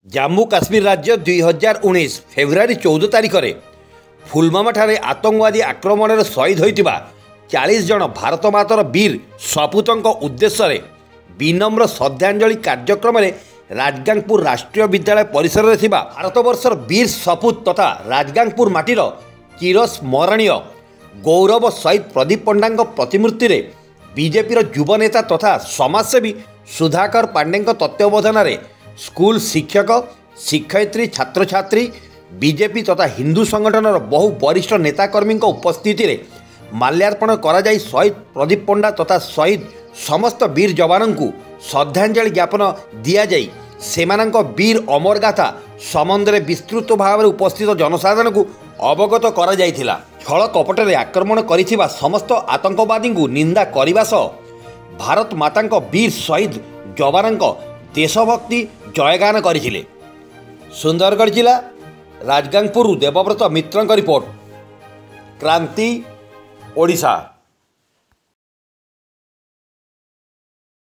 जम्मू काश्मीर राज्य 2019 फेब्रुआरी 14 तारिख में पुलवामा ठारे आतंकवादी आक्रमण में शहीद होता 40 जन भारत मातर वीर सपूतों उद्देश्य विनम्र श्रद्धांजलि कार्यक्रम में राजगांगपुर राष्ट्रीय विद्यालय परिसर में भारतवर्षर वीर सपूत तथा राजगांगपुर माटीर चिरस्मरणीय गौरव शहीद प्रदीप पंडा प्रतिमूर्ति में बीजेपी युव नेता तथा समाजसेवी सुधाकर पांडे तत्वावधान में स्कूल शिक्षक शिक्षयित्री छात्र छात्री बीजेपी तथा हिंदू संगठनर बहु वरिष्ठ नेताकर्मी उपस्थिति में माल्यार्पण करा जाई शहीद प्रदीप पंडा तथा शहीद समस्त वीर जवानों को श्रद्धांजलि ज्ञापन दिया जाई सेमानंक वीर अमर गाथा संबंध में विस्तृत भाव में उपस्थित जनसाधारण को अवगत करा जाइथिला। छल कपटरे आक्रमण करिथिबा समस्त आतंकवादी को निंदा करने सह भारत माता वीर शहीद जवानों देशभक्ति जयगान करथिले। सुंदरगढ़ जिला राजगांगपुर देवव्रत मित्र रिपोर्ट, क्रांति ओडिशा।